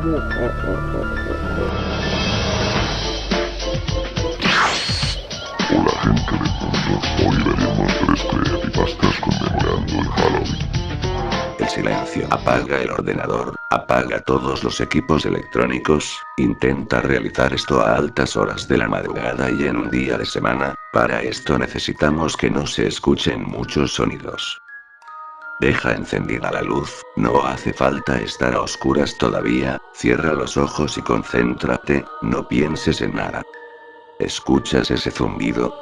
Hola gente del mundo, hoy veremos 3 creepypastas conmemorando el Halloween. El silencio. Apaga el ordenador, apaga todos los equipos electrónicos, intenta realizar esto a altas horas de la madrugada y en un día de semana. Para esto necesitamos que no se escuchen muchos sonidos. Deja encendida la luz, no hace falta estar a oscuras todavía, cierra los ojos y concéntrate, no pienses en nada. ¿Escuchas ese zumbido?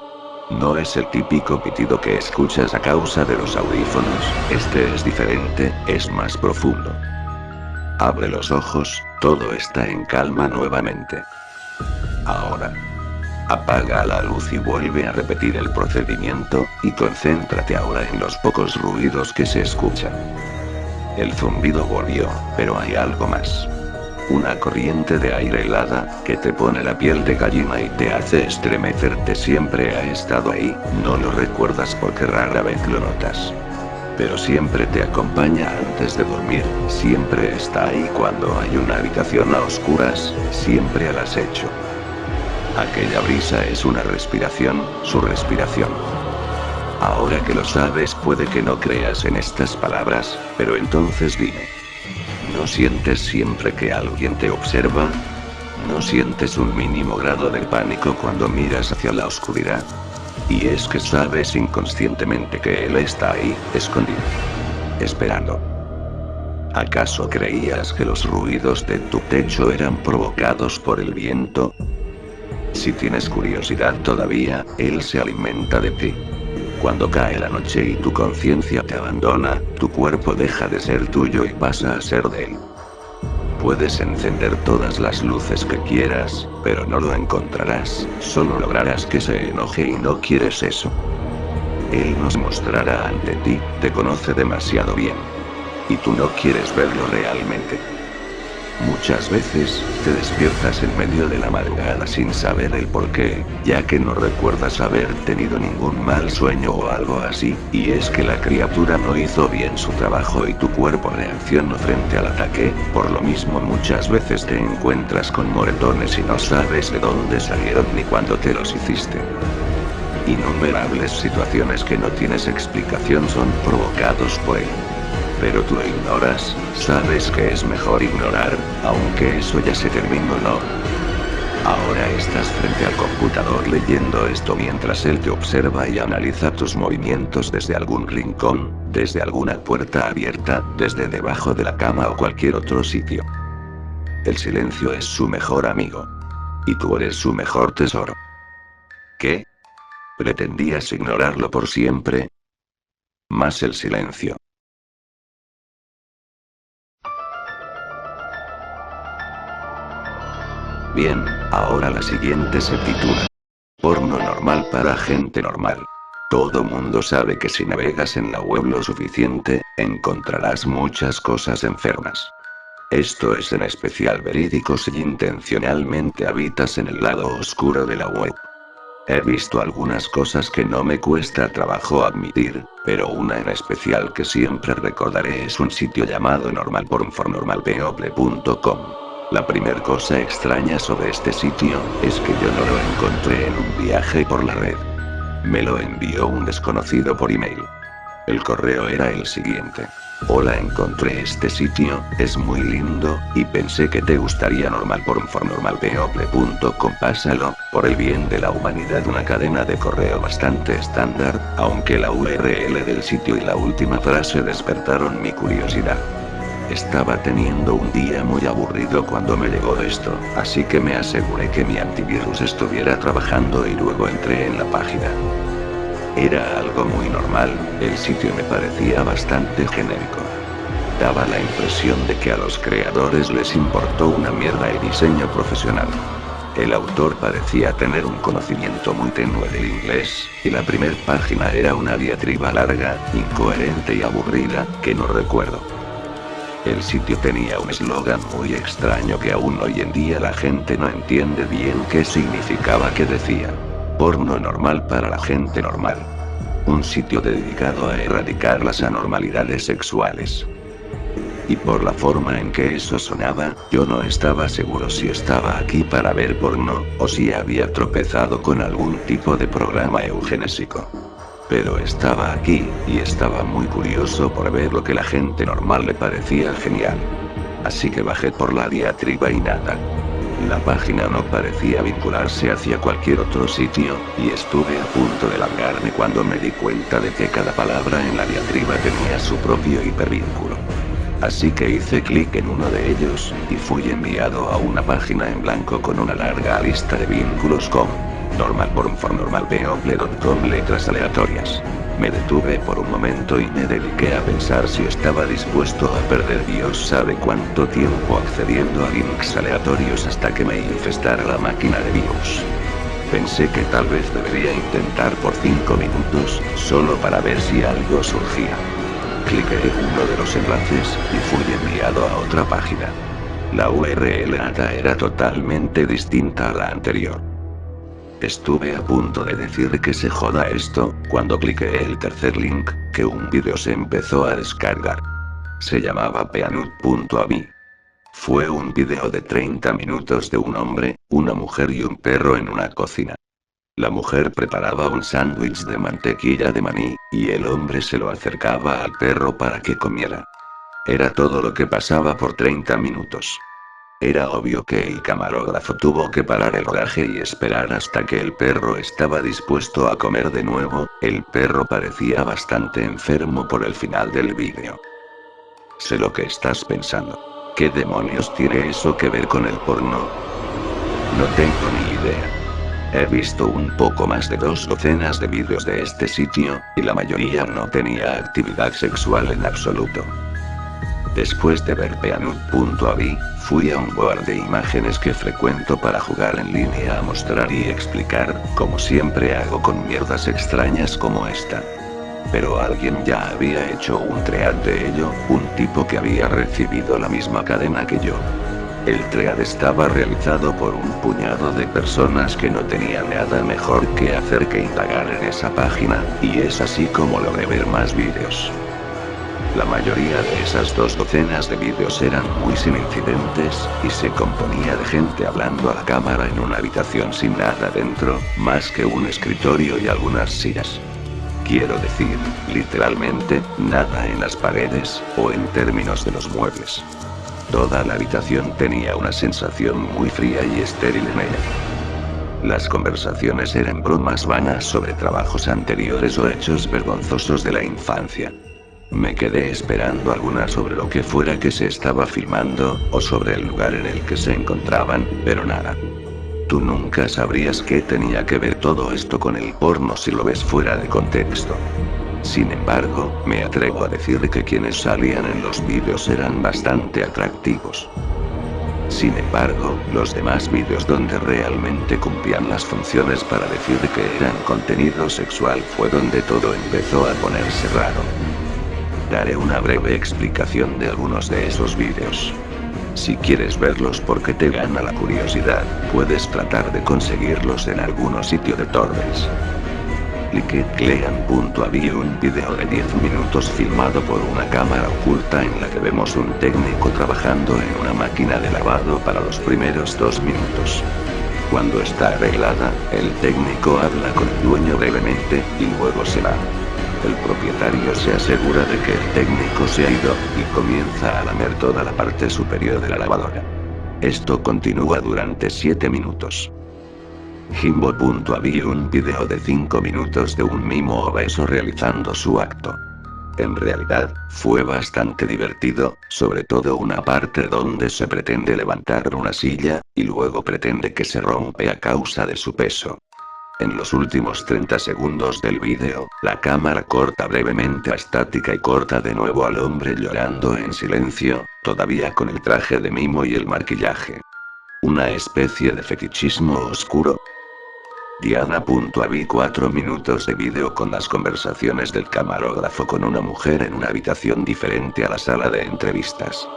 No es el típico pitido que escuchas a causa de los audífonos, este es diferente, es más profundo. Abre los ojos, todo está en calma nuevamente. Ahora. Apaga la luz y vuelve a repetir el procedimiento, y concéntrate ahora en los pocos ruidos que se escuchan. El zumbido volvió, pero hay algo más. Una corriente de aire helada, que te pone la piel de gallina y te hace estremecerte siempre ha estado ahí, no lo recuerdas porque rara vez lo notas. Pero siempre te acompaña antes de dormir, siempre está ahí cuando hay una habitación a oscuras, siempre al acecho. Aquella brisa es una respiración, su respiración. Ahora que lo sabes puede que no creas en estas palabras, pero entonces dime. ¿No sientes siempre que alguien te observa? ¿No sientes un mínimo grado de pánico cuando miras hacia la oscuridad? Y es que sabes inconscientemente que él está ahí, escondido. Esperando. ¿Acaso creías que los ruidos de tu techo eran provocados por el viento? Si tienes curiosidad todavía, él se alimenta de ti. Cuando cae la noche y tu conciencia te abandona, tu cuerpo deja de ser tuyo y pasa a ser de él. Puedes encender todas las luces que quieras, pero no lo encontrarás, solo lograrás que se enoje y no quieres eso. Él nos mostrará ante ti, te conoce demasiado bien. Y tú no quieres verlo realmente. Muchas veces, te despiertas en medio de la madrugada sin saber el porqué, ya que no recuerdas haber tenido ningún mal sueño o algo así, y es que la criatura no hizo bien su trabajo y tu cuerpo reaccionó frente al ataque, por lo mismo muchas veces te encuentras con moretones y no sabes de dónde salieron ni cuándo te los hiciste. Innumerables situaciones que no tienes explicación son provocados por él. Pero tú lo ignoras, sabes que es mejor ignorar, aunque eso ya se terminó, ¿no? Ahora estás frente al computador leyendo esto mientras él te observa y analiza tus movimientos desde algún rincón, desde alguna puerta abierta, desde debajo de la cama o cualquier otro sitio. El silencio es su mejor amigo. Y tú eres su mejor tesoro. ¿Qué? ¿Pretendías ignorarlo por siempre? Más el silencio. Bien, ahora la siguiente se titula Porno normal para gente normal. Todo mundo sabe que si navegas en la web lo suficiente, encontrarás muchas cosas enfermas. Esto es en especial verídico si intencionalmente habitas en el lado oscuro de la web. He visto algunas cosas que no me cuesta trabajo admitir, pero una en especial que siempre recordaré es un sitio llamado normalpornfornormalpeople.com. La primer cosa extraña sobre este sitio, es que yo no lo encontré en un viaje por la red. Me lo envió un desconocido por email. El correo era el siguiente. Hola, encontré este sitio, es muy lindo, y pensé que te gustaría normalpornfornormalpeople.com. Pásalo, por el bien de la humanidad. Una cadena de correo bastante estándar, aunque la URL del sitio y la última frase despertaron mi curiosidad. Estaba teniendo un día muy aburrido cuando me llegó esto, así que me aseguré que mi antivirus estuviera trabajando y luego entré en la página. Era algo muy normal, el sitio me parecía bastante genérico. Daba la impresión de que a los creadores les importó una mierda el diseño profesional. El autor parecía tener un conocimiento muy tenue del inglés, y la primer página era una diatriba larga, incoherente y aburrida, que no recuerdo. El sitio tenía un eslogan muy extraño que aún hoy en día la gente no entiende bien qué significaba, que decía: porno normal para la gente normal. Un sitio dedicado a erradicar las anormalidades sexuales. y por la forma en que eso sonaba, yo no estaba seguro si estaba aquí para ver porno, o si había tropezado con algún tipo de programa eugenésico. Pero estaba aquí, y estaba muy curioso por ver lo que la gente normal le parecía genial. Así que bajé por la diatriba y nada. La página no parecía vincularse hacia cualquier otro sitio, y estuve a punto de largarme cuando me di cuenta de que cada palabra en la diatriba tenía su propio hipervínculo. Así que hice clic en uno de ellos, y fui enviado a una página en blanco con una larga lista de vínculos como normalporn.normalpeople.com, letras aleatorias. Me detuve por un momento y me dediqué a pensar si estaba dispuesto a perder Dios sabe cuánto tiempo accediendo a links aleatorios hasta que me infestara la máquina de virus. Pensé que tal vez debería intentar por 5 minutos, solo para ver si algo surgía. Cliqué en uno de los enlaces, y fui enviado a otra página. La URL era totalmente distinta a la anterior. Estuve a punto de decir que se joda esto, cuando cliqué el tercer link, que un vídeo se empezó a descargar. Se llamaba peanut.avi. Fue un vídeo de 30 minutos de un hombre, una mujer y un perro en una cocina. La mujer preparaba un sándwich de mantequilla de maní, y el hombre se lo acercaba al perro para que comiera. Era todo lo que pasaba por 30 minutos. Era obvio que el camarógrafo tuvo que parar el rodaje y esperar hasta que el perro estaba dispuesto a comer de nuevo. El perro parecía bastante enfermo por el final del vídeo. Sé lo que estás pensando. ¿Qué demonios tiene eso que ver con el porno? No tengo ni idea. He visto un poco más de 2 docenas de vídeos de este sitio, y la mayoría no tenía actividad sexual en absoluto. Después de ver peanut.avi, fui a un board de imágenes que frecuento para jugar en línea a mostrar y explicar, como siempre hago con mierdas extrañas como esta. Pero alguien ya había hecho un thread de ello, un tipo que había recibido la misma cadena que yo. El thread estaba realizado por un puñado de personas que no tenían nada mejor que hacer que indagar en esa página, y es así como logré ver más vídeos. La mayoría de esas 2 docenas de vídeos eran muy sin incidentes, y se componía de gente hablando a la cámara en una habitación sin nada dentro, más que un escritorio y algunas sillas. Quiero decir, literalmente, nada en las paredes, o en términos de los muebles. Toda la habitación tenía una sensación muy fría y estéril en ella. Las conversaciones eran bromas vanas sobre trabajos anteriores o hechos vergonzosos de la infancia. Me quedé esperando alguna sobre lo que fuera que se estaba filmando, o sobre el lugar en el que se encontraban, pero nada. Tú nunca sabrías qué tenía que ver todo esto con el porno si lo ves fuera de contexto. Sin embargo, me atrevo a decir que quienes salían en los vídeos eran bastante atractivos. Sin embargo, los demás vídeos donde realmente cumplían las funciones para decir que eran contenido sexual fue donde todo empezó a ponerse raro. Daré una breve explicación de algunos de esos vídeos. Si quieres verlos porque te gana la curiosidad, puedes tratar de conseguirlos en algún sitio de torrents. Liquidclean.avi, un video de 10 minutos filmado por una cámara oculta en la que vemos un técnico trabajando en una máquina de lavado para los primeros 2 minutos. Cuando está arreglada, el técnico habla con el dueño brevemente, y luego se va. El propietario se asegura de que el técnico se ha ido, y comienza a lamer toda la parte superior de la lavadora. Esto continúa durante 7 minutos. Jimbo.avi, un video de 5 minutos de un mimo obeso realizando su acto. En realidad, fue bastante divertido, sobre todo una parte donde se pretende levantar una silla, y luego pretende que se rompe a causa de su peso. En los últimos 30 segundos del vídeo, la cámara corta brevemente a estática y corta de nuevo al hombre llorando en silencio, todavía con el traje de mimo y el maquillaje. Una especie de fetichismo oscuro. Diana.avi, 4 minutos de vídeo con las conversaciones del camarógrafo con una mujer en una habitación diferente a la sala de entrevistas.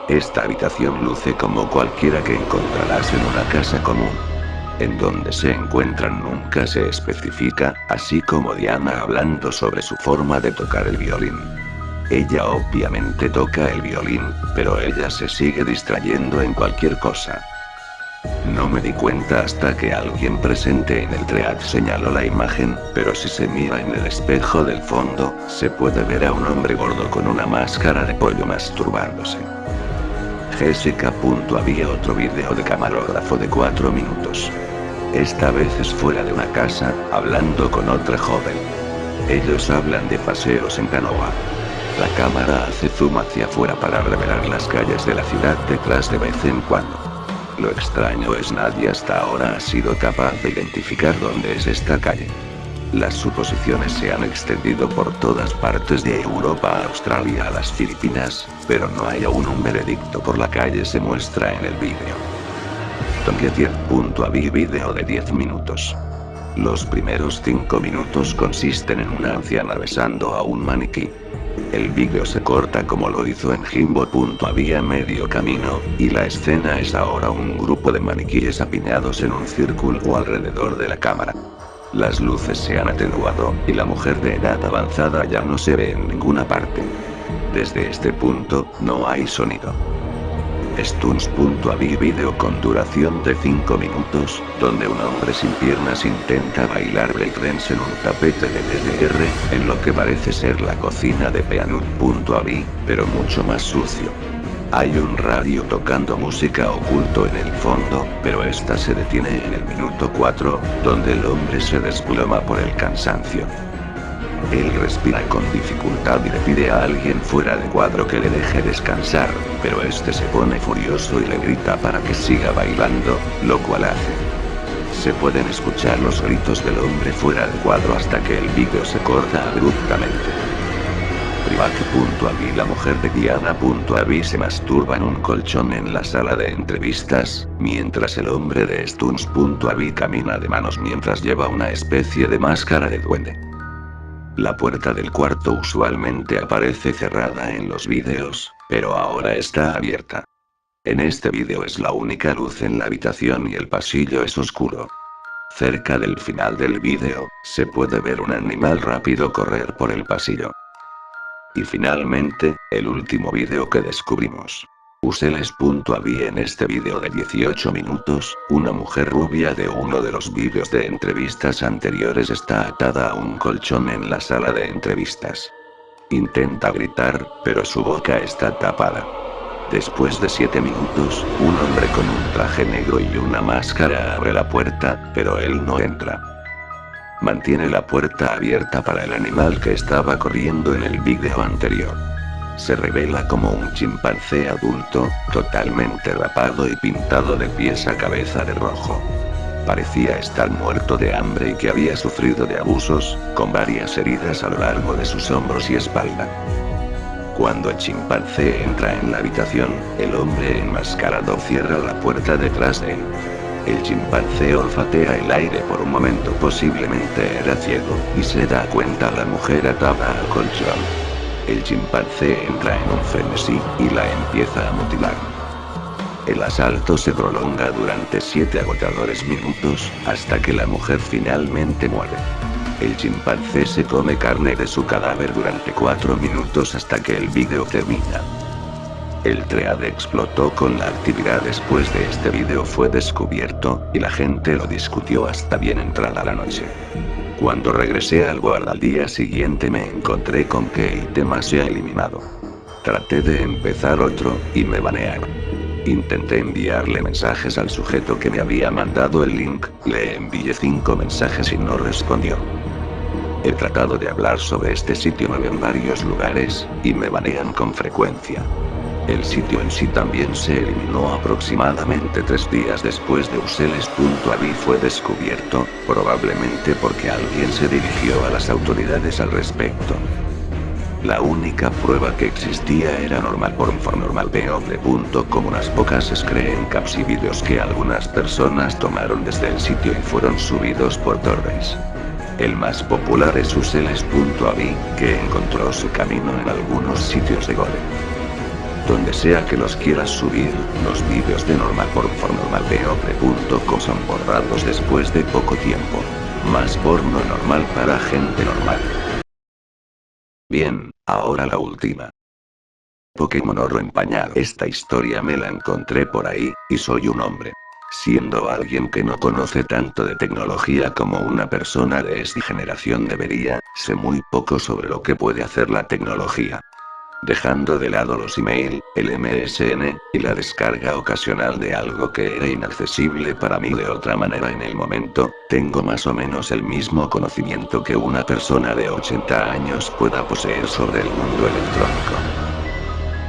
Esta habitación luce como cualquiera que encontrarás en una casa común. En donde se encuentran nunca se especifica, así como Diana hablando sobre su forma de tocar el violín. Ella obviamente toca el violín, pero ella se sigue distrayendo en cualquier cosa. No me di cuenta hasta que alguien presente en el thread señaló la imagen, pero si se mira en el espejo del fondo, se puede ver a un hombre gordo con una máscara de pollo masturbándose. Jessica. Había otro video de camarógrafo de 4 minutos. Esta vez es fuera de una casa, hablando con otra joven. Ellos hablan de paseos en canoa. La cámara hace zoom hacia afuera para revelar las calles de la ciudad detrás de vez en cuando. Lo extraño es nadie hasta ahora ha sido capaz de identificar dónde es esta calle. Las suposiciones se han extendido por todas partes de Europa a Australia a las Filipinas, pero no hay aún un veredicto por la calle se muestra en el vídeo. Tonguetier.avi vídeo de 10 minutos. Los primeros 5 minutos consisten en una anciana besando a un maniquí. El vídeo se corta como lo hizo en Jimbo.avi a medio camino, y la escena es ahora un grupo de maniquíes apiñados en un círculo alrededor de la cámara. Las luces se han atenuado, y la mujer de edad avanzada ya no se ve en ninguna parte. Desde este punto, no hay sonido. Stuns.avi vídeo con duración de 5 minutos, donde un hombre sin piernas intenta bailar breakdance en un tapete de DDR, en lo que parece ser la cocina de Peanut.avi, pero mucho más sucio. Hay un radio tocando música oculto en el fondo, pero esta se detiene en el minuto 4, donde el hombre se desploma por el cansancio. Él respira con dificultad y le pide a alguien fuera de cuadro que le deje descansar, pero este se pone furioso y le grita para que siga bailando, lo cual hace. Se pueden escuchar los gritos del hombre fuera de cuadro hasta que el vídeo se corta abruptamente. Privac.avi la mujer de Diana.avi se masturba en un colchón en la sala de entrevistas, mientras el hombre de Stuns.avi camina de manos mientras lleva una especie de máscara de duende. La puerta del cuarto usualmente aparece cerrada en los vídeos, pero ahora está abierta. En este vídeo es la única luz en la habitación y el pasillo es oscuro. Cerca del final del vídeo, se puede ver un animal rápido correr por el pasillo. Y finalmente, el último vídeo que descubrimos. Useles.avi en este vídeo de 18 minutos, una mujer rubia de uno de los vídeos de entrevistas anteriores está atada a un colchón en la sala de entrevistas. Intenta gritar, pero su boca está tapada. Después de 7 minutos, un hombre con un traje negro y una máscara abre la puerta, pero él no entra. Mantiene la puerta abierta para el animal que estaba corriendo en el vídeo anterior. Se revela como un chimpancé adulto, totalmente rapado y pintado de pies a cabeza de rojo. Parecía estar muerto de hambre y que había sufrido de abusos, con varias heridas a lo largo de sus hombros y espalda. Cuando el chimpancé entra en la habitación, el hombre enmascarado cierra la puerta detrás de él. El chimpancé olfatea el aire por un momento, posiblemente era ciego, y se da cuenta la mujer atada al colchón. El chimpancé entra en un frenesí, y la empieza a mutilar. El asalto se prolonga durante 7 agotadores minutos, hasta que la mujer finalmente muere. El chimpancé se come carne de su cadáver durante 4 minutos hasta que el vídeo termina. El thread explotó con la actividad después de este vídeo fue descubierto, y la gente lo discutió hasta bien entrada la noche. Cuando regresé al Word al día siguiente me encontré con que el tema se ha eliminado. Traté de empezar otro, y me banearon. Intenté enviarle mensajes al sujeto que me había mandado el link, le envié 5 mensajes y no respondió. He tratado de hablar sobre este sitio web en varios lugares, y me banean con frecuencia. El sitio en sí también se eliminó aproximadamente 3 días después de Useles.avi fue descubierto, probablemente porque alguien se dirigió a las autoridades al respecto. La única prueba que existía era normalporn.normalbeople.com. Unas pocas screen caps y vídeos que algunas personas tomaron desde el sitio y fueron subidos por torrents. El más popular es Useles.avi, que encontró su camino en algunos sitios de Gore. Donde sea que los quieras subir, los vídeos de normalporn.normalbeople.com son borrados después de poco tiempo. Más porno normal para gente normal. Bien, ahora la última. Pokémon Oro en pañal. Esta historia me la encontré por ahí, y soy un hombre. Siendo alguien que no conoce tanto de tecnología como una persona de esta generación debería, sé muy poco sobre lo que puede hacer la tecnología. Dejando de lado los email, el MSN, y la descarga ocasional de algo que era inaccesible para mí de otra manera en el momento, tengo más o menos el mismo conocimiento que una persona de 80 años pueda poseer sobre el mundo electrónico.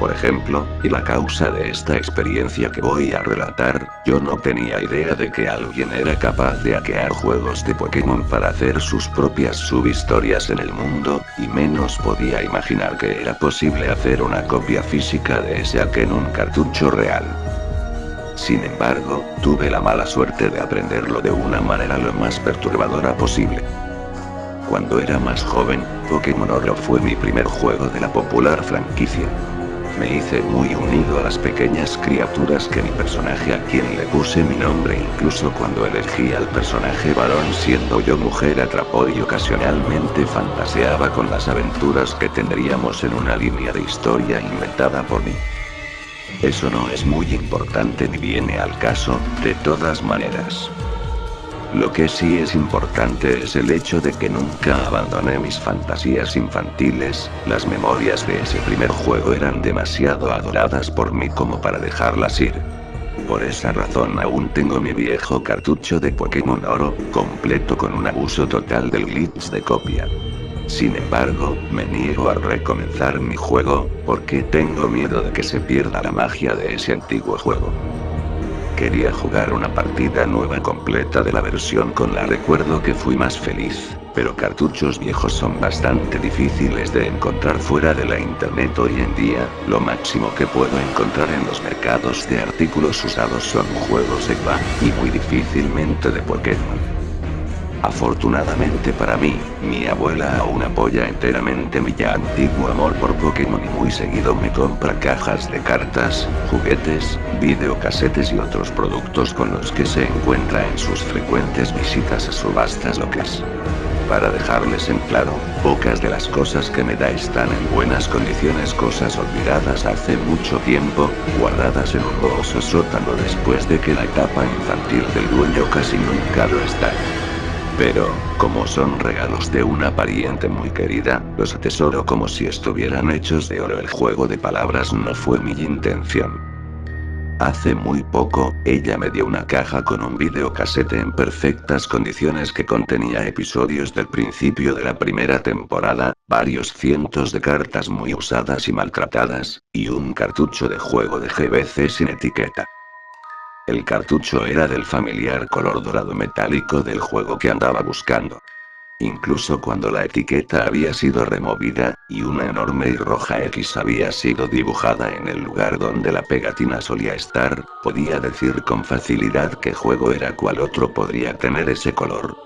Por ejemplo, y la causa de esta experiencia que voy a relatar, yo no tenía idea de que alguien era capaz de hackear juegos de Pokémon para hacer sus propias subhistorias en el mundo, y menos podía imaginar que era posible hacer una copia física de ese hack en un cartucho real. Sin embargo, tuve la mala suerte de aprenderlo de una manera lo más perturbadora posible. Cuando era más joven, Pokémon Oro fue mi primer juego de la popular franquicia. Me hice muy unido a las pequeñas criaturas que mi personaje, a quien le puse mi nombre incluso cuando elegí al personaje varón siendo yo mujer, atrapó, y ocasionalmente fantaseaba con las aventuras que tendríamos en una línea de historia inventada por mí. Eso no es muy importante ni viene al caso, de todas maneras. Lo que sí es importante es el hecho de que nunca abandoné mis fantasías infantiles. Las memorias de ese primer juego eran demasiado adoradas por mí como para dejarlas ir. Por esa razón aún tengo mi viejo cartucho de Pokémon Oro, completo con un abuso total del glitch de copia. Sin embargo, me niego a recomenzar mi juego, porque tengo miedo de que se pierda la magia de ese antiguo juego. Quería jugar una partida nueva completa de la versión con la. Recuerdo que fui más feliz, pero cartuchos viejos son bastante difíciles de encontrar fuera de la internet hoy en día. Lo máximo que puedo encontrar en los mercados de artículos usados son juegos de EVA, y muy difícilmente de Pokémon. Afortunadamente para mí, mi abuela aún apoya enteramente mi ya antiguo amor por Pokémon y muy seguido me compra cajas de cartas, juguetes, videocasetes y otros productos con los que se encuentra en sus frecuentes visitas a subastas locales. Para dejarles en claro, pocas de las cosas que me da están en buenas condiciones, cosas olvidadas hace mucho tiempo, guardadas en un bohoso sótano después de que la etapa infantil del dueño casi nunca lo está. Pero, como son regalos de una pariente muy querida, los atesoro como si estuvieran hechos de oro. El juego de palabras no fue mi intención. Hace muy poco, ella me dio una caja con un videocasete en perfectas condiciones que contenía episodios del principio de la primera temporada, varios cientos de cartas muy usadas y maltratadas, y un cartucho de juego de GBC sin etiqueta. El cartucho era del familiar color dorado metálico del juego que andaba buscando. Incluso cuando la etiqueta había sido removida, y una enorme y roja X había sido dibujada en el lugar donde la pegatina solía estar, podía decir con facilidad qué juego era, cuál otro podría tener ese color.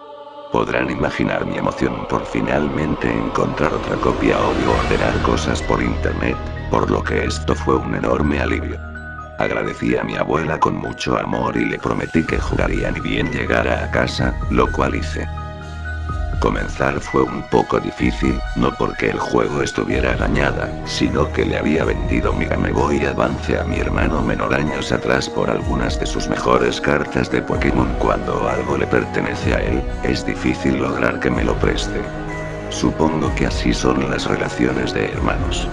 Podrán imaginar mi emoción por finalmente encontrar otra copia o ordenar cosas por internet, por lo que esto fue un enorme alivio. Agradecí a mi abuela con mucho amor y le prometí que jugaría ni bien llegara a casa, lo cual hice. Comenzar fue un poco difícil, no porque el juego estuviera dañada, sino que le había vendido mi Game Boy Advance a mi hermano menor años atrás por algunas de sus mejores cartas de Pokémon. Cuando algo le pertenece a él, es difícil lograr que me lo preste. Supongo que así son las relaciones de hermanos.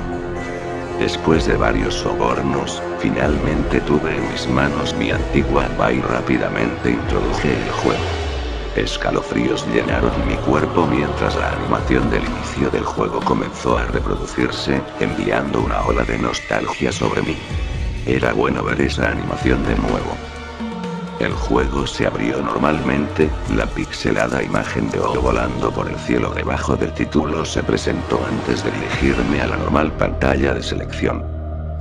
Después de varios sobornos, finalmente tuve en mis manos mi antigua y rápidamente introduje el juego. Escalofríos llenaron mi cuerpo mientras la animación del inicio del juego comenzó a reproducirse, enviando una ola de nostalgia sobre mí. Era bueno ver esa animación de nuevo. El juego se abrió normalmente, la pixelada imagen de O volando por el cielo debajo del título se presentó antes de dirigirme a la normal pantalla de selección.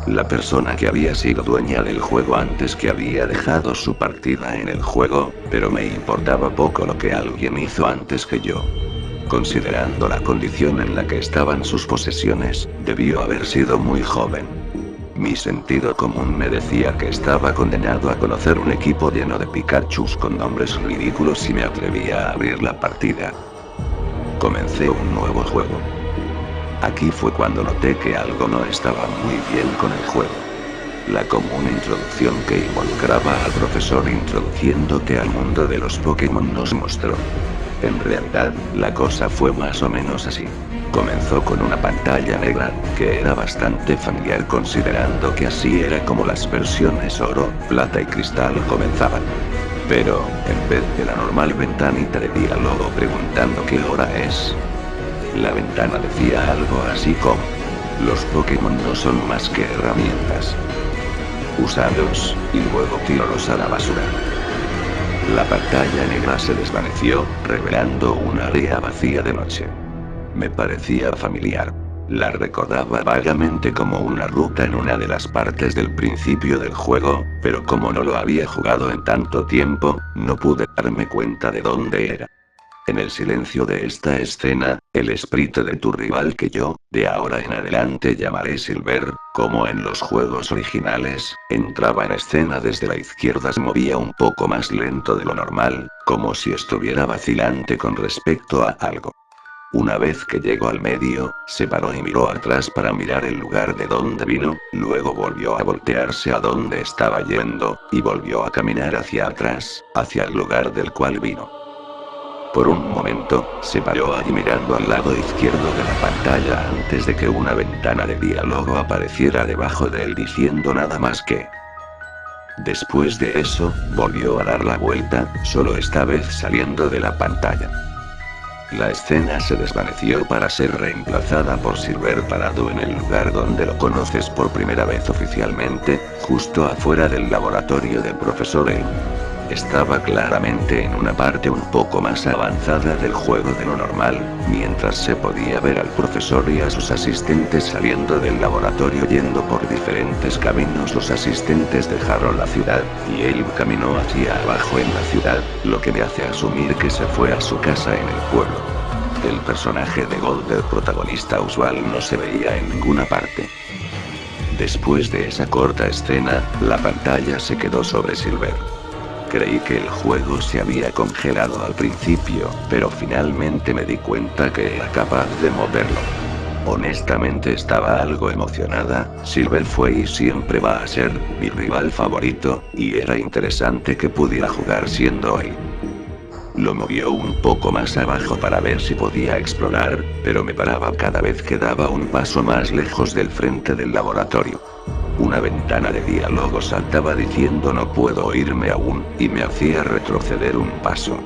La persona que había sido dueña del juego antes que había dejado su partida en el juego, pero me importaba poco lo que alguien hizo antes que yo. Considerando la condición en la que estaban sus posesiones, debió haber sido muy joven. Mi sentido común me decía que estaba condenado a conocer un equipo lleno de Pikachus con nombres ridículos y me atrevía a abrir la partida. Comencé un nuevo juego. Aquí fue cuando noté que algo no estaba muy bien con el juego. La común introducción que involucraba al profesor introduciéndote al mundo de los Pokémon nos mostró. En realidad, la cosa fue más o menos así. Comenzó con una pantalla negra, que era bastante familiar considerando que así era como las versiones oro, plata y cristal comenzaban. Pero, en vez de la normal ventanita de diálogo preguntando qué hora es, la ventana decía algo así como: los Pokémon no son más que herramientas. Úsalos, y luego tíralos a la basura. La pantalla negra se desvaneció, revelando un área vacía de noche. Me parecía familiar. La recordaba vagamente como una ruta en una de las partes del principio del juego, pero como no lo había jugado en tanto tiempo, no pude darme cuenta de dónde era. En el silencio de esta escena, el espíritu de tu rival que yo, de ahora en adelante llamaré Silver, como en los juegos originales, entraba en escena desde la izquierda, se movía un poco más lento de lo normal, como si estuviera vacilante con respecto a algo. Una vez que llegó al medio, se paró y miró atrás para mirar el lugar de donde vino, luego volvió a voltearse a donde estaba yendo, y volvió a caminar hacia atrás, hacia el lugar del cual vino. Por un momento, se paró allí mirando al lado izquierdo de la pantalla antes de que una ventana de diálogo apareciera debajo de él diciendo nada más que... Después de eso, volvió a dar la vuelta, solo esta vez saliendo de la pantalla. La escena se desvaneció para ser reemplazada por Silver parado en el lugar donde lo conoces por primera vez oficialmente, justo afuera del laboratorio del profesor Elm. Estaba claramente en una parte un poco más avanzada del juego de lo normal, mientras se podía ver al profesor y a sus asistentes saliendo del laboratorio yendo por diferentes caminos. Los asistentes dejaron la ciudad, y Elm caminó hacia abajo en la ciudad, lo que me hace asumir que se fue a su casa en el pueblo. El personaje de Gold del protagonista usual no se veía en ninguna parte. Después de esa corta escena, la pantalla se quedó sobre Silver. Creí que el juego se había congelado al principio, pero finalmente me di cuenta que era capaz de moverlo. Honestamente estaba algo emocionada. Silver fue y siempre va a ser mi rival favorito, y era interesante que pudiera jugar siendo él. Lo movió un poco más abajo para ver si podía explorar, pero me paraba cada vez que daba un paso más lejos del frente del laboratorio. Una ventana de diálogo saltaba diciendo no puedo irme aún, y me hacía retroceder un paso.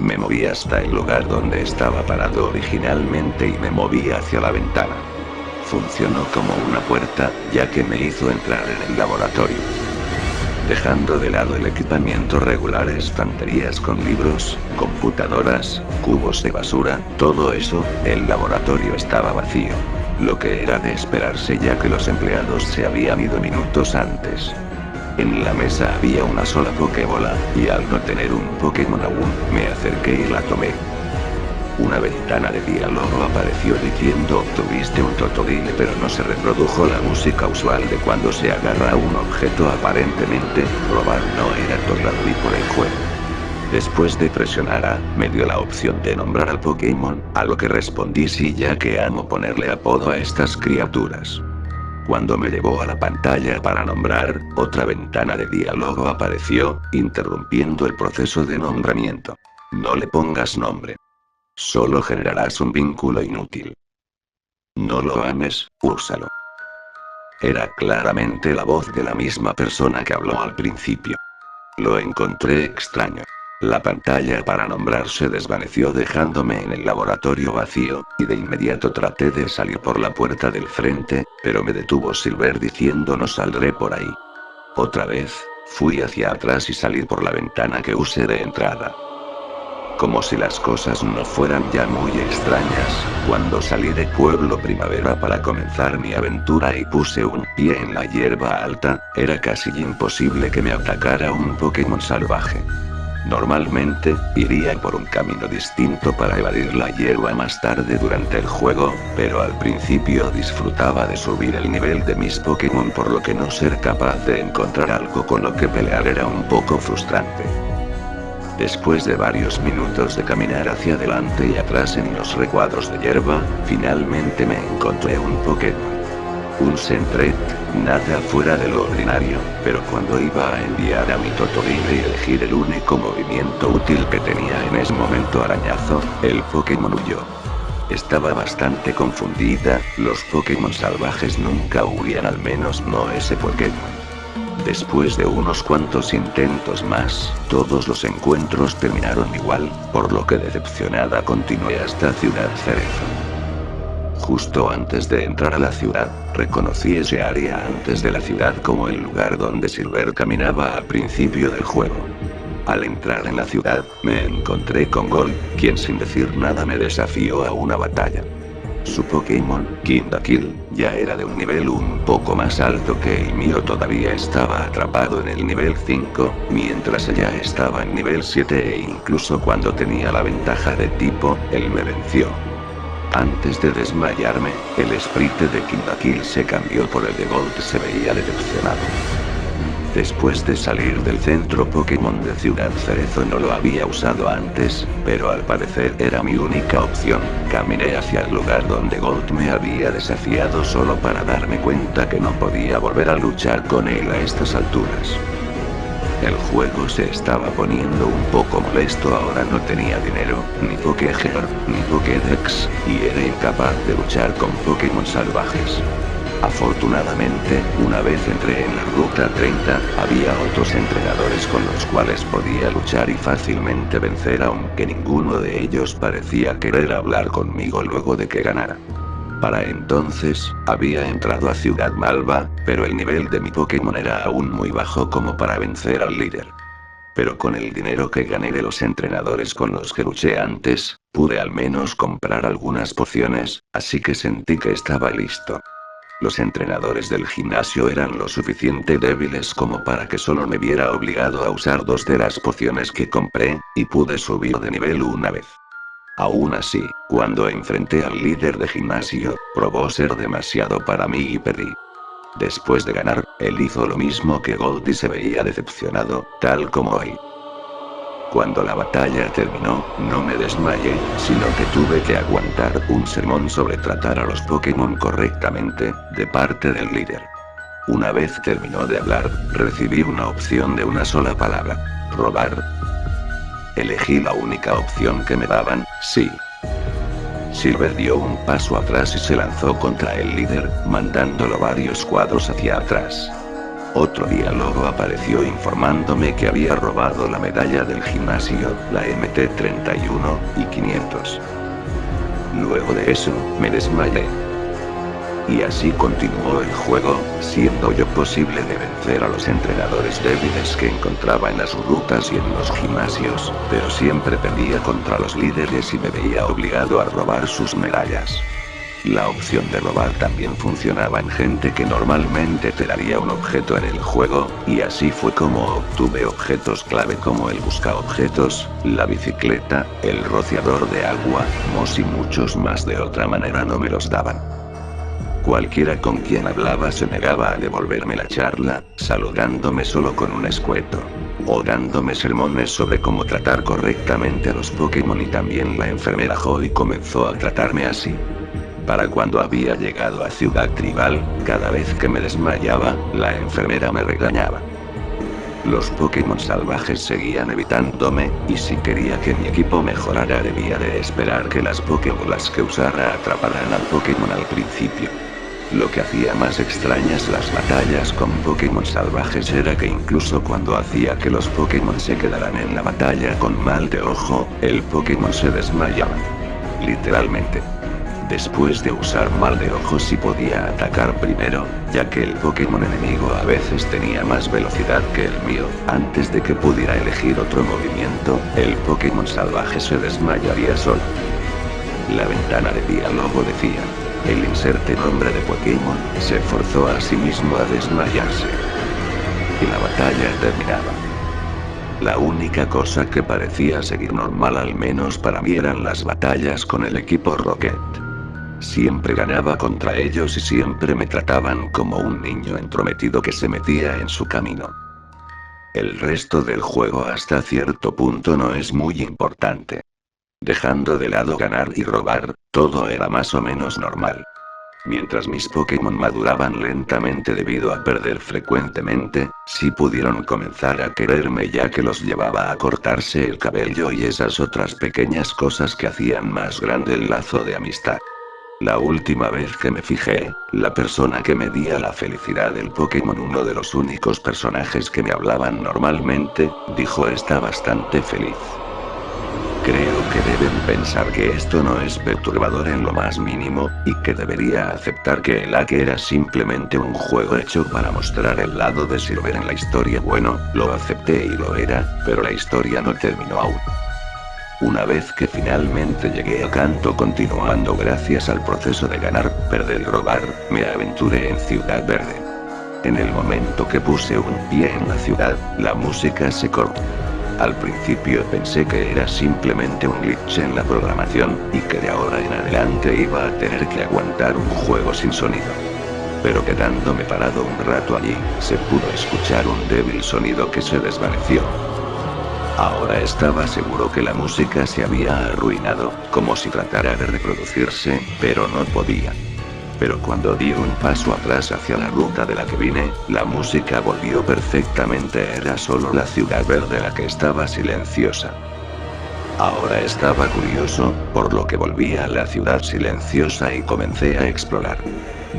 Me moví hasta el lugar donde estaba parado originalmente y me moví hacia la ventana. Funcionó como una puerta, ya que me hizo entrar en el laboratorio. Dejando de lado el equipamiento regular, estanterías con libros, computadoras, cubos de basura, todo eso, el laboratorio estaba vacío. Lo que era de esperarse ya que los empleados se habían ido minutos antes. En la mesa había una sola Pokébola, y al no tener un Pokémon aún, me acerqué y la tomé. Una ventana de diálogo apareció diciendo obtuviste un Totodile, pero no se reprodujo la música usual de cuando se agarra un objeto. Aparentemente, robar no era tolerable por el juego. Después de presionar A, me dio la opción de nombrar al Pokémon, a lo que respondí sí, ya que amo ponerle apodo a estas criaturas. Cuando me llevó a la pantalla para nombrar, otra ventana de diálogo apareció, interrumpiendo el proceso de nombramiento. No le pongas nombre. Solo generarás un vínculo inútil. No lo ames, úsalo. Era claramente la voz de la misma persona que habló al principio. Lo encontré extraño. La pantalla para nombrar se desvaneció dejándome en el laboratorio vacío, y de inmediato traté de salir por la puerta del frente, pero me detuvo Silver diciendo no saldré por ahí. Otra vez, fui hacia atrás y salí por la ventana que usé de entrada. Como si las cosas no fueran ya muy extrañas, cuando salí de Pueblo Primavera para comenzar mi aventura y puse un pie en la hierba alta, era casi imposible que me atacara un Pokémon salvaje. Normalmente, iría por un camino distinto para evadir la hierba más tarde durante el juego, pero al principio disfrutaba de subir el nivel de mis Pokémon, por lo que no ser capaz de encontrar algo con lo que pelear era un poco frustrante. Después de varios minutos de caminar hacia adelante y atrás en los recuadros de hierba, finalmente me encontré un Pokémon. Un Sentret, nada fuera de lo ordinario, pero cuando iba a enviar a mi Totodile y elegir el único movimiento útil que tenía en ese momento arañazo, el Pokémon huyó. Estaba bastante confundida, los Pokémon salvajes nunca huían, al menos no ese Pokémon. Después de unos cuantos intentos más, todos los encuentros terminaron igual, por lo que decepcionada continué hasta Ciudad Cerezo. Justo antes de entrar a la ciudad, reconocí ese área antes de la ciudad como el lugar donde Silver caminaba al principio del juego. Al entrar en la ciudad, me encontré con Gold, quien sin decir nada me desafió a una batalla. Su Pokémon, Kindakil, ya era de un nivel un poco más alto que el mío, todavía estaba atrapado en el nivel 5, mientras ella estaba en nivel 7 e incluso cuando tenía la ventaja de tipo, él me venció. Antes de desmayarme, el sprite de Kindakil se cambió por el de Gold, se veía decepcionado. Después de salir del centro Pokémon de Ciudad Cerezo no lo había usado antes, pero al parecer era mi única opción. Caminé hacia el lugar donde Gold me había desafiado solo para darme cuenta que no podía volver a luchar con él a estas alturas. El juego se estaba poniendo un poco molesto, ahora no tenía dinero, ni Pokégear, ni Pokédex, y era incapaz de luchar con Pokémon salvajes. Afortunadamente, una vez entré en la ruta 30, había otros entrenadores con los cuales podía luchar y fácilmente vencer, aunque ninguno de ellos parecía querer hablar conmigo luego de que ganara. Para entonces, había entrado a Ciudad Malva, pero el nivel de mi Pokémon era aún muy bajo como para vencer al líder. Pero con el dinero que gané de los entrenadores con los que luché antes, pude al menos comprar algunas pociones, así que sentí que estaba listo. Los entrenadores del gimnasio eran lo suficiente débiles como para que solo me viera obligado a usar 2 de las pociones que compré, y pude subir de nivel una vez. Aún así, cuando enfrenté al líder de gimnasio, probó ser demasiado para mí y perdí. Después de ganar, él hizo lo mismo que Gold y se veía decepcionado, tal como hoy. Cuando la batalla terminó, no me desmayé, sino que tuve que aguantar un sermón sobre tratar a los Pokémon correctamente, de parte del líder. Una vez terminó de hablar, recibí una opción de una sola palabra: robar. Elegí la única opción que me daban, sí. Silver dio un paso atrás y se lanzó contra el líder, mandándolo varios cuadros hacia atrás. Otro diálogo apareció informándome que había robado la medalla del gimnasio, la MT-31, y 500. Luego de eso, me desmayé. Y así continuó el juego, siendo yo posible de vencer a los entrenadores débiles que encontraba en las rutas y en los gimnasios, pero siempre perdía contra los líderes y me veía obligado a robar sus medallas. La opción de robar también funcionaba en gente que normalmente te daría un objeto en el juego, y así fue como obtuve objetos clave como el buscaobjetos, la bicicleta, el rociador de agua, mos y muchos más. De otra manera no me los daban. Cualquiera con quien hablaba se negaba a devolverme la charla, saludándome solo con un escueto, o dándome sermones sobre cómo tratar correctamente a los Pokémon, y también la enfermera Joy comenzó a tratarme así. Para cuando había llegado a Ciudad Tribal, cada vez que me desmayaba, la enfermera me regañaba. Los Pokémon salvajes seguían evitándome, y si quería que mi equipo mejorara debía de esperar que las Pokébolas que usara atraparan al Pokémon al principio. Lo que hacía más extrañas las batallas con Pokémon salvajes era que incluso cuando hacía que los Pokémon se quedaran en la batalla con mal de ojo, el Pokémon se desmayaba. Literalmente. Después de usar mal de ojo sí podía atacar primero, ya que el Pokémon enemigo a veces tenía más velocidad que el mío. Antes de que pudiera elegir otro movimiento, el Pokémon salvaje se desmayaría solo. La ventana de diálogo decía: el inserte nombre de Pokémon se forzó a sí mismo a desmayarse. Y la batalla terminaba. La única cosa que parecía seguir normal, al menos para mí, eran las batallas con el equipo Rocket. Siempre ganaba contra ellos y siempre me trataban como un niño entrometido que se metía en su camino. El resto del juego hasta cierto punto no es muy importante. Dejando de lado ganar y robar, todo era más o menos normal. Mientras mis Pokémon maduraban lentamente debido a perder frecuentemente, sí pudieron comenzar a quererme ya que los llevaba a cortarse el cabello y esas otras pequeñas cosas que hacían más grande el lazo de amistad. La última vez que me fijé, la persona que medía la felicidad del Pokémon, uno de los únicos personajes que me hablaban normalmente, dijo está bastante feliz. Creo que deben pensar que esto no es perturbador en lo más mínimo, y que debería aceptar que el Ake era simplemente un juego hecho para mostrar el lado de Silver en la historia. Bueno, lo acepté y lo era, pero la historia no terminó aún. Una vez que finalmente llegué a Kanto, continuando gracias al proceso de ganar, perder y robar, me aventuré en Ciudad Verde. En el momento que puse un pie en la ciudad, la música se cortó. Al principio pensé que era simplemente un glitch en la programación, y que de ahora en adelante iba a tener que aguantar un juego sin sonido. Pero quedándome parado un rato allí, se pudo escuchar un débil sonido que se desvaneció. Ahora estaba seguro que la música se había arruinado, como si tratara de reproducirse, pero no podía. Pero cuando di un paso atrás hacia la ruta de la que vine, la música volvió perfectamente. Era solo la Ciudad Verde la que estaba silenciosa. Ahora estaba curioso, por lo que volví a la ciudad silenciosa y comencé a explorar.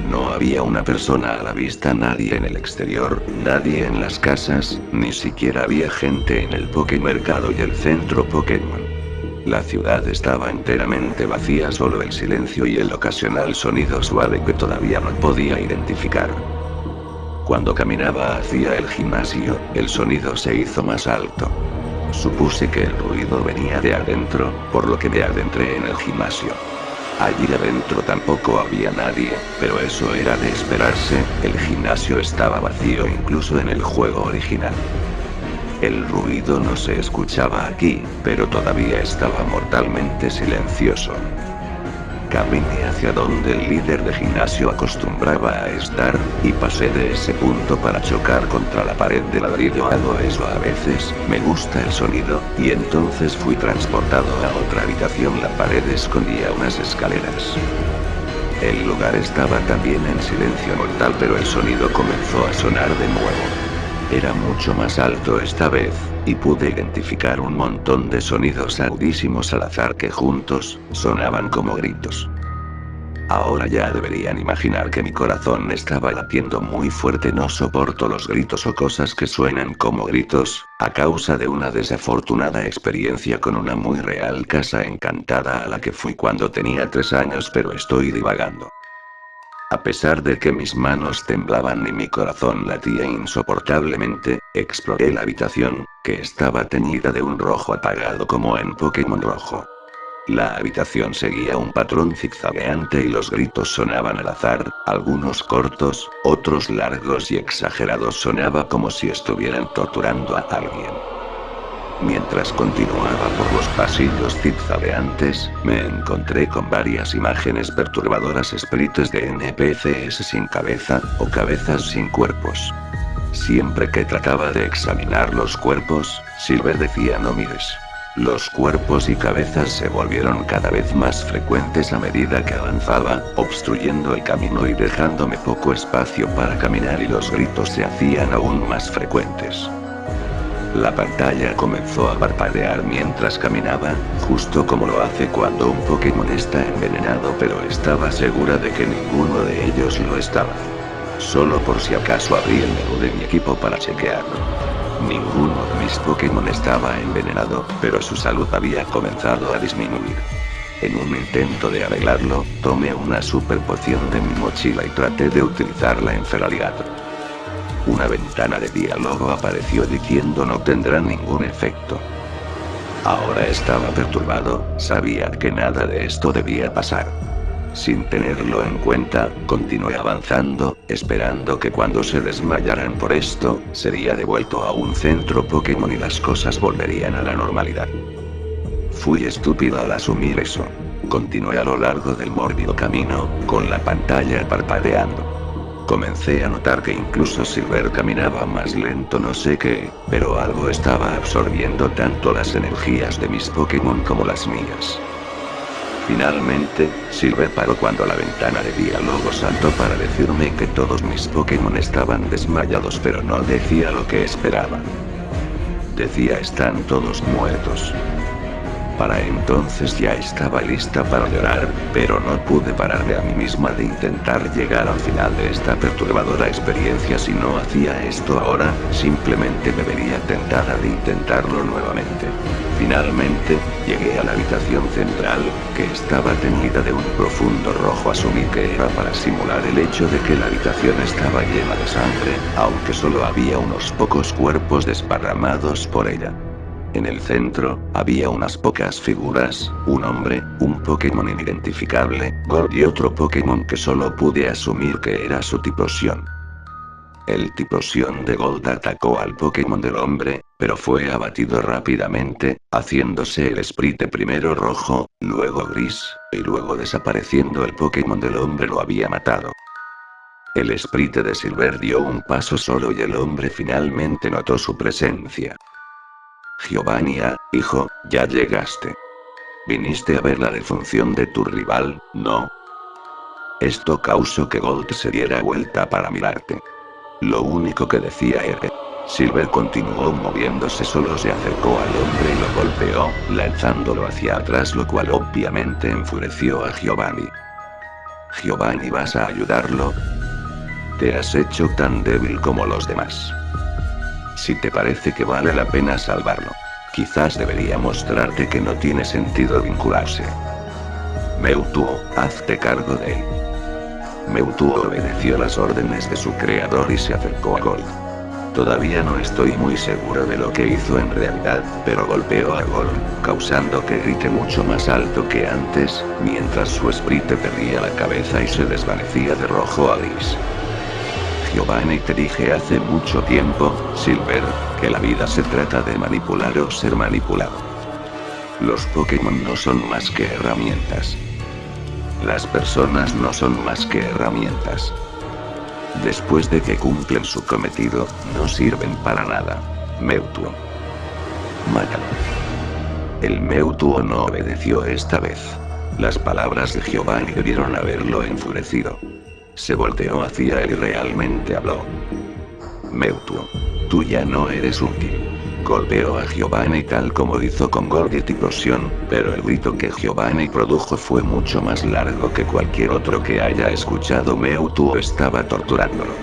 No había una persona a la vista, nadie en el exterior, nadie en las casas, ni siquiera había gente en el Pokémercado y el centro Pokémon. La ciudad estaba enteramente vacía, solo el silencio y el ocasional sonido suave que todavía no podía identificar. Cuando caminaba hacia el gimnasio, el sonido se hizo más alto. Supuse que el ruido venía de adentro, por lo que me adentré en el gimnasio. Allí adentro tampoco había nadie, pero eso era de esperarse, el gimnasio estaba vacío incluso en el juego original. El ruido no se escuchaba aquí, pero todavía estaba mortalmente silencioso. Caminé hacia donde el líder de gimnasio acostumbraba a estar, y pasé de ese punto para chocar contra la pared de ladrillo. Hago eso a veces, me gusta el sonido, y entonces fui transportado a otra habitación. La pared escondía unas escaleras. El lugar estaba también en silencio mortal, pero el sonido comenzó a sonar de nuevo. Era mucho más alto esta vez, y pude identificar un montón de sonidos agudísimos al azar que juntos sonaban como gritos. Ahora ya deberían imaginar que mi corazón estaba latiendo muy fuerte. No soporto los gritos o cosas que suenan como gritos, a causa de una desafortunada experiencia con una muy real casa encantada a la que fui cuando tenía 3 años, pero estoy divagando. A pesar de que mis manos temblaban y mi corazón latía insoportablemente, exploré la habitación, que estaba teñida de un rojo apagado como en Pokémon Rojo. La habitación seguía un patrón zigzagueante y los gritos sonaban al azar, algunos cortos, otros largos y exagerados. Sonaba como si estuvieran torturando a alguien. Mientras continuaba por los pasillos zigzagueantes, me encontré con varias imágenes perturbadoras, sprites de NPCs sin cabeza, o cabezas sin cuerpos. Siempre que trataba de examinar los cuerpos, Silver decía no mires. Los cuerpos y cabezas se volvieron cada vez más frecuentes a medida que avanzaba, obstruyendo el camino y dejándome poco espacio para caminar, y los gritos se hacían aún más frecuentes. La pantalla comenzó a parpadear mientras caminaba, justo como lo hace cuando un Pokémon está envenenado, pero estaba segura de que ninguno de ellos lo estaba. Solo por si acaso abrí el menú de mi equipo para chequearlo. Ninguno de mis Pokémon estaba envenenado, pero su salud había comenzado a disminuir. En un intento de arreglarlo, tomé una super poción de mi mochila y traté de utilizarla en Feraligatr. Una ventana de diálogo apareció diciendo no tendrá ningún efecto. Ahora estaba perturbado, sabía que nada de esto debía pasar. Sin tenerlo en cuenta, continué avanzando, esperando que cuando se desmayaran por esto, sería devuelto a un centro Pokémon y las cosas volverían a la normalidad. Fui estúpido al asumir eso. Continué a lo largo del mórbido camino, con la pantalla parpadeando. Comencé a notar que incluso Silver caminaba más lento, no sé qué, pero algo estaba absorbiendo tanto las energías de mis Pokémon como las mías. Finalmente, Silver paró cuando la ventana de diálogo saltó para decirme que todos mis Pokémon estaban desmayados, pero no decía lo que esperaba. Decía están todos muertos. Para entonces ya estaba lista para llorar, pero no pude pararme a mí misma de intentar llegar al final de esta perturbadora experiencia. Si no hacía esto ahora, simplemente me vería tentada de intentarlo nuevamente. Finalmente, llegué a la habitación central, que estaba teñida de un profundo rojo. Asumí que era para simular el hecho de que la habitación estaba llena de sangre, aunque solo había unos pocos cuerpos desparramados por ella. En el centro, había unas pocas figuras, un hombre, un Pokémon inidentificable, Gold y otro Pokémon que solo pude asumir que era su Typhlosion. El Typhlosion de Gold atacó al Pokémon del hombre, pero fue abatido rápidamente, haciéndose el Sprite primero rojo, luego gris, y luego desapareciendo. El Pokémon del hombre lo había matado. El Sprite de Silver dio un paso solo y el hombre finalmente notó su presencia. Giovanni, hijo, ya llegaste. Viniste a ver la defunción de tu rival, ¿no? Esto causó que Gold se diera vuelta para mirarte. Lo único que decía era... Silver continuó moviéndose, solo se acercó al hombre y lo golpeó, lanzándolo hacia atrás, lo cual obviamente enfureció a Giovanni. Giovanni, ¿vas a ayudarlo? Te has hecho tan débil como los demás. Si te parece que vale la pena salvarlo, quizás debería mostrarte que no tiene sentido vincularse. Mewtwo, hazte cargo de él. Mewtwo obedeció las órdenes de su creador y se acercó a Gold. Todavía no estoy muy seguro de lo que hizo en realidad, pero golpeó a Gold, causando que grite mucho más alto que antes, mientras su Sprite perdía la cabeza y se desvanecía de rojo a gris. Giovanni, te dije hace mucho tiempo, Silver, que la vida se trata de manipular o ser manipulado. Los Pokémon no son más que herramientas. Las personas no son más que herramientas. Después de que cumplen su cometido, no sirven para nada. Mewtwo. Mátalo. El Mewtwo no obedeció esta vez. Las palabras de Giovanni debieron haberlo enfurecido. Se volteó hacia él y realmente habló. Mewtwo, tú ya no eres útil. Golpeó a Giovanni tal como hizo con Gold y Typhlosion, pero el grito que Giovanni produjo fue mucho más largo que cualquier otro que haya escuchado. Mewtwo estaba torturándolo.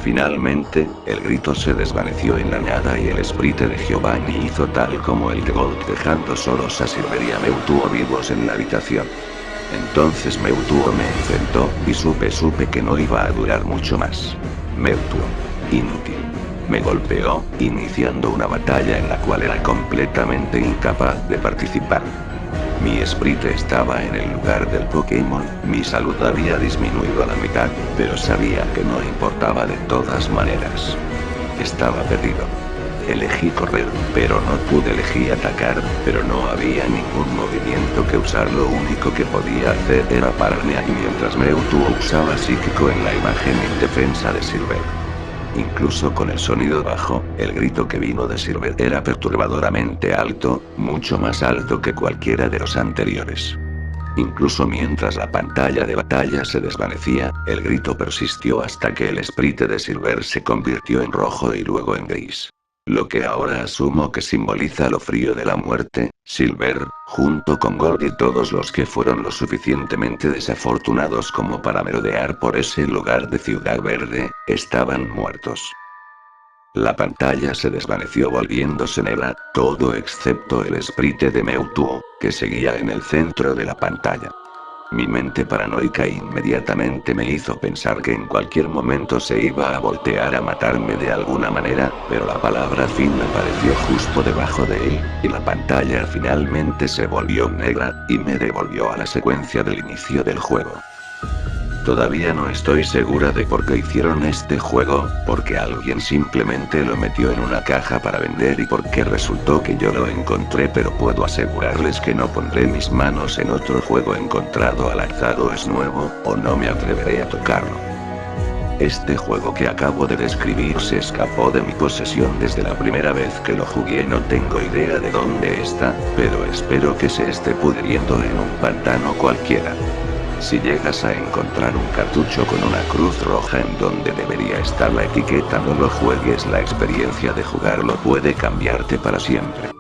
Finalmente, el grito se desvaneció en la nada y el Sprite de Giovanni hizo tal como el de Gold, dejando solos a Silver y a Mewtwo vivos en la habitación. Entonces Mewtwo me enfrentó, y supe que no iba a durar mucho más. Mewtwo. Inútil. Me golpeó, iniciando una batalla en la cual era completamente incapaz de participar. Mi Sprite estaba en el lugar del Pokémon, mi salud había disminuido a la mitad, pero sabía que no importaba de todas maneras. Estaba perdido. Elegí correr, pero no pude. Elegí atacar, pero no había ningún movimiento que usar. Lo único que podía hacer era pararme ahí mientras Mewtwo usaba psíquico en la imagen indefensa de Silver. Incluso con el sonido bajo, el grito que vino de Silver era perturbadoramente alto, mucho más alto que cualquiera de los anteriores. Incluso mientras la pantalla de batalla se desvanecía, el grito persistió hasta que el Sprite de Silver se convirtió en rojo y luego en gris. Lo que ahora asumo que simboliza lo frío de la muerte. Silver, junto con Gold y todos los que fueron lo suficientemente desafortunados como para merodear por ese lugar de Ciudad Verde, estaban muertos. La pantalla se desvaneció volviéndose negra, todo excepto el Sprite de Mewtwo, que seguía en el centro de la pantalla. Mi mente paranoica inmediatamente me hizo pensar que en cualquier momento se iba a voltear a matarme de alguna manera, pero la palabra fin apareció justo debajo de él, y la pantalla finalmente se volvió negra, y me devolvió a la secuencia del inicio del juego. Todavía no estoy segura de por qué hicieron este juego, porque alguien simplemente lo metió en una caja para vender y porque resultó que yo lo encontré, pero puedo asegurarles que no pondré mis manos en otro juego encontrado al azar. O es nuevo, o no me atreveré a tocarlo. Este juego que acabo de describir se escapó de mi posesión desde la primera vez que lo jugué. No tengo idea de dónde está, pero espero que se esté pudriendo en un pantano cualquiera. Si llegas a encontrar un cartucho con una cruz roja en donde debería estar la etiqueta, no lo juegues. La experiencia de jugarlo puede cambiarte para siempre.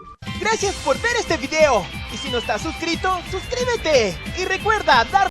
Gracias por ver este video. Y si no estás suscrito, suscríbete. Y recuerda dar